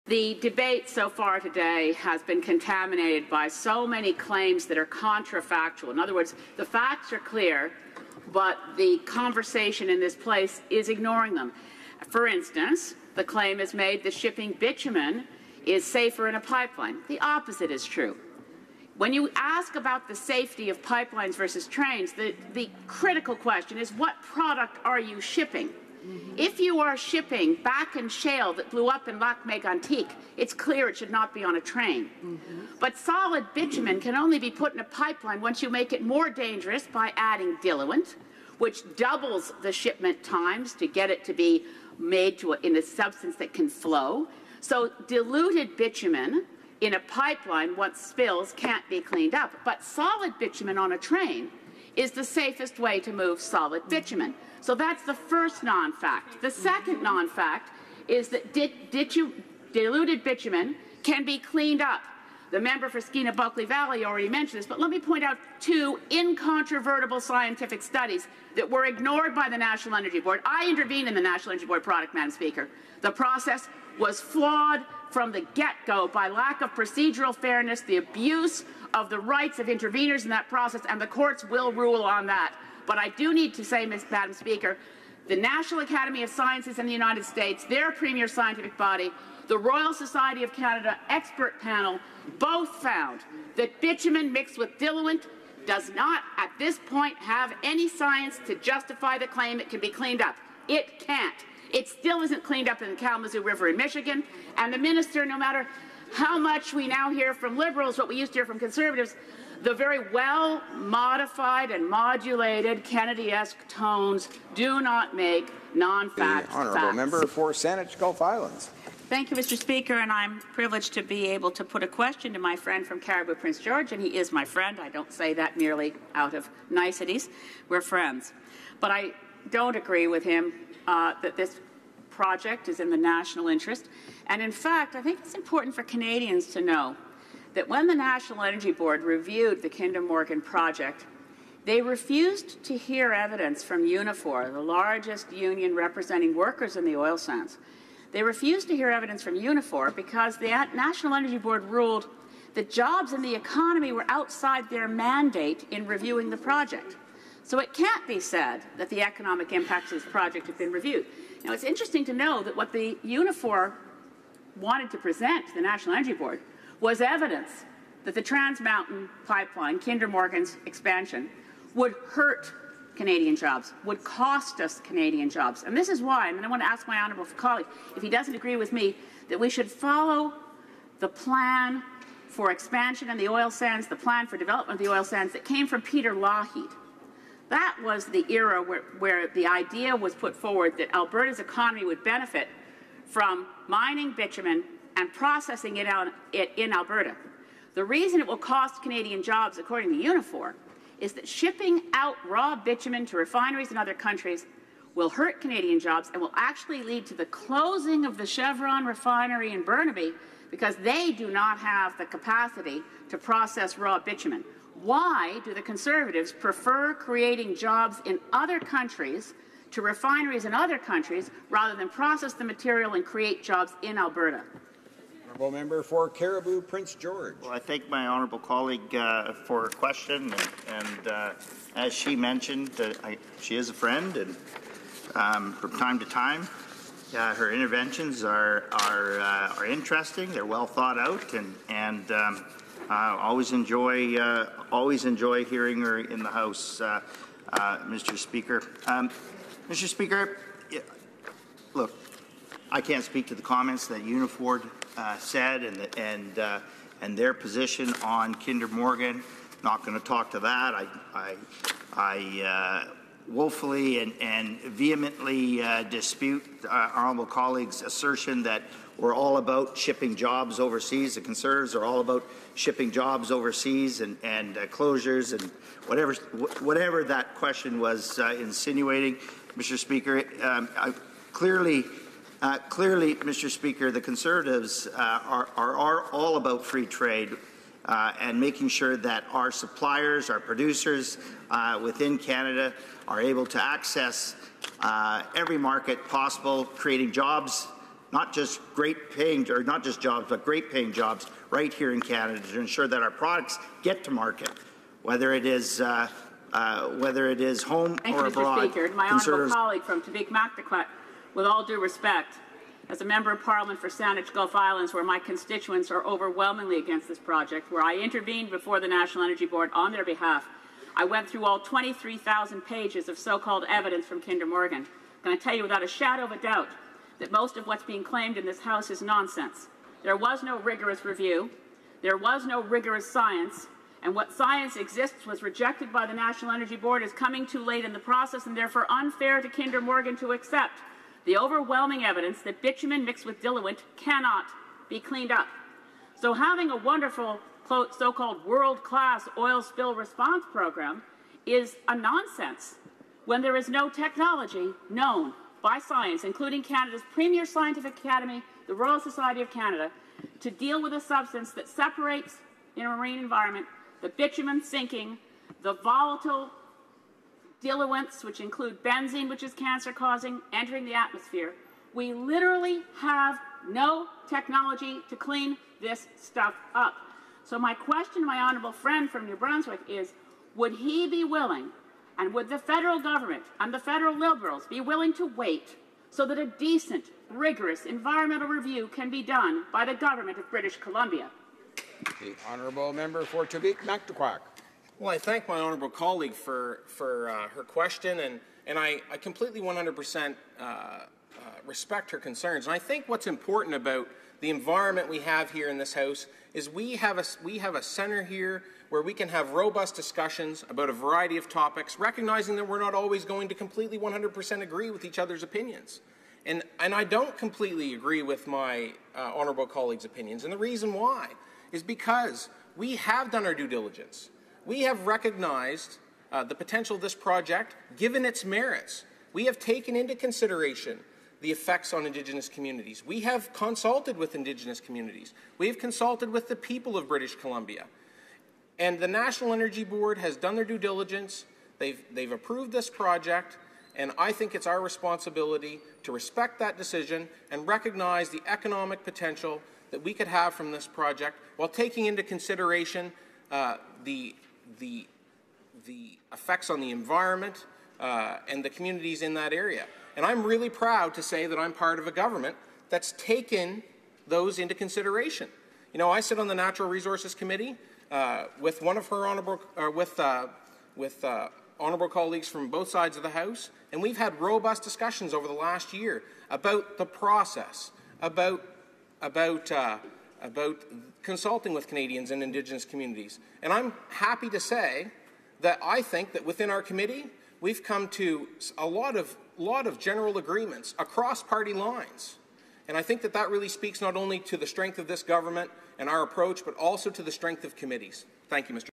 The debate so far today has been contaminated by so many claims that are contrafactual. In other words, the facts are clear, but the conversation in this place is ignoring them. For instance, the claim is made that shipping bitumen is safer in a pipeline. The opposite is true. When you ask about the safety of pipelines versus trains, the critical question is, what product are you shipping? If you are shipping Bakken shale that blew up in Lac Mégantic, it's clear it should not be on a train. But solid bitumen can only be put in a pipeline once you make it more dangerous by adding diluent, which doubles the shipment times to get it to be made in a substance that can flow. So diluted bitumen in a pipeline, once spills, can't be cleaned up. But solid bitumen on a train is the safest way to move solid bitumen. So that's the first non-fact. The second non-fact is that diluted bitumen can be cleaned up. The member for Skeena-Bulkley Valley already mentioned this, but let me point out two incontrovertible scientific studies that were ignored by the National Energy Board. I intervened in the National Energy Board product, Madam Speaker. The process was flawed from the get-go by lack of procedural fairness, the abuse of the rights of interveners in that process, and the courts will rule on that. But I do need to say, Madam Speaker, the National Academy of Sciences in the United States, their premier scientific body, the Royal Society of Canada expert panel, both found that bitumen mixed with diluent does not, at this point, have any science to justify the claim it can be cleaned up. It can't. It still isn't cleaned up in the Kalamazoo River in Michigan, and the minister, no matter how much we now hear from Liberals, what we used to hear from Conservatives, the very well-modified and modulated Kennedy-esque tones do not make non-fact facts. The honourable member for Saanich Gulf Islands. Thank you, Mr. Speaker, and I'm privileged to be able to put a question to my friend from Caribou, Prince George, and he is my friend. I don't say that merely out of niceties. We're friends. But I don't agree with him that this project is in the national interest. And in fact, I think it's important for Canadians to know that when the National Energy Board reviewed the Kinder Morgan project, they refused to hear evidence from Unifor, the largest union representing workers in the oil sands. They refused to hear evidence from Unifor because the National Energy Board ruled that jobs in the economy were outside their mandate in reviewing the project. So it can't be said that the economic impacts of this project have been reviewed. Now, it's interesting to know that what the Unifor wanted to present to the National Energy Board was evidence that the Trans Mountain Pipeline, Kinder Morgan's expansion, would hurt Canadian jobs, would cost us Canadian jobs. And this is why, and I want to ask my honourable colleague, if he doesn't agree with me, that we should follow the plan for expansion in the oil sands, the plan for development of the oil sands that came from Peter Lougheed. That was the era where the idea was put forward that Alberta's economy would benefit from mining bitumen and processing it in Alberta. The reason it will cost Canadian jobs, according to Unifor, is that shipping out raw bitumen to refineries in other countries will hurt Canadian jobs and will actually lead to the closing of the Chevron refinery in Burnaby because they do not have the capacity to process raw bitumen. Why do the Conservatives prefer creating jobs in other countries to refineries in other countries rather than process the material and create jobs in Alberta? Honourable member for Caribou, Prince George. Well, I thank my honourable colleague for her question, and as she mentioned, she is a friend, and from time to time, her interventions are interesting. They're well thought out, and always enjoy hearing her in the House, Mr. Speaker. Mr. Speaker, look, I can't speak to the comments that Unifor said and their position on Kinder Morgan. Not going to talk to that. I woefully and vehemently dispute our honourable colleague's assertion that we're all about shipping jobs overseas. The Conservatives are all about shipping jobs overseas and closures and whatever that question was insinuating, Mr. Speaker. Clearly, Mr. Speaker, the Conservatives are all about free trade and making sure that our suppliers, our producers within Canada are able to access every market possible, creating jobs not just great paying, or not just jobs, but great paying jobs right here in Canada to ensure that our products get to market, whether it is home Thank or you, abroad. Mr. Speaker. My honourable colleague from Tavik-Maktaquat, with all due respect, as a member of Parliament for Saanich Gulf Islands, where my constituents are overwhelmingly against this project, where I intervened before the National Energy Board on their behalf, I went through all 23,000 pages of so-called evidence from Kinder Morgan. I'm going to tell you without a shadow of a doubt that most of what's being claimed in this House is nonsense. There was no rigorous review. There was no rigorous science. And what science exists was rejected by the National Energy Board as coming too late in the process and therefore unfair to Kinder Morgan to accept the overwhelming evidence that bitumen mixed with diluent cannot be cleaned up. So having a wonderful so-called world-class oil spill response program is a nonsense when there is no technology known by science, including Canada's premier scientific academy, the Royal Society of Canada, to deal with a substance that separates in a marine environment the bitumen sinking, the volatile diluents, which include benzene, which is cancer-causing, entering the atmosphere. We literally have no technology to clean this stuff up. So my question to my honourable friend from New Brunswick is, would he be willing, and would the federal government and the federal Liberals be willing to wait so that a decent, rigorous environmental review can be done by the government of British Columbia? The honourable member for Tavik-Maktaquat. Well, I thank my honourable colleague for her question, and I completely 100% respect her concerns. And I think what's important about the environment we have here in this House is we have a centre here where we can have robust discussions about a variety of topics, recognizing that we're not always going to completely 100% agree with each other's opinions. And I don't completely agree with my honourable colleague's opinions, and the reason why is because we have done our due diligence. We have recognized the potential of this project, given its merits. We have taken into consideration the effects on Indigenous communities. We have consulted with Indigenous communities. We have consulted with the people of British Columbia. And the National Energy Board has done their due diligence. They've approved this project, and I think it's our responsibility to respect that decision and recognize the economic potential that we could have from this project while taking into consideration the effects on the environment and the communities in that area. And I'm really proud to say that I'm part of a government that's taken those into consideration. You know, I sit on the Natural Resources Committee with one of her honourable, honourable colleagues from both sides of the House, and we've had robust discussions over the last year about the process, about consulting with Canadians and Indigenous communities. And I'm happy to say that I think that within our committee, we've come to a lot of general agreements across party lines. And I think that that really speaks not only to the strength of this government and our approach, but also to the strength of committees. Thank you, Mr.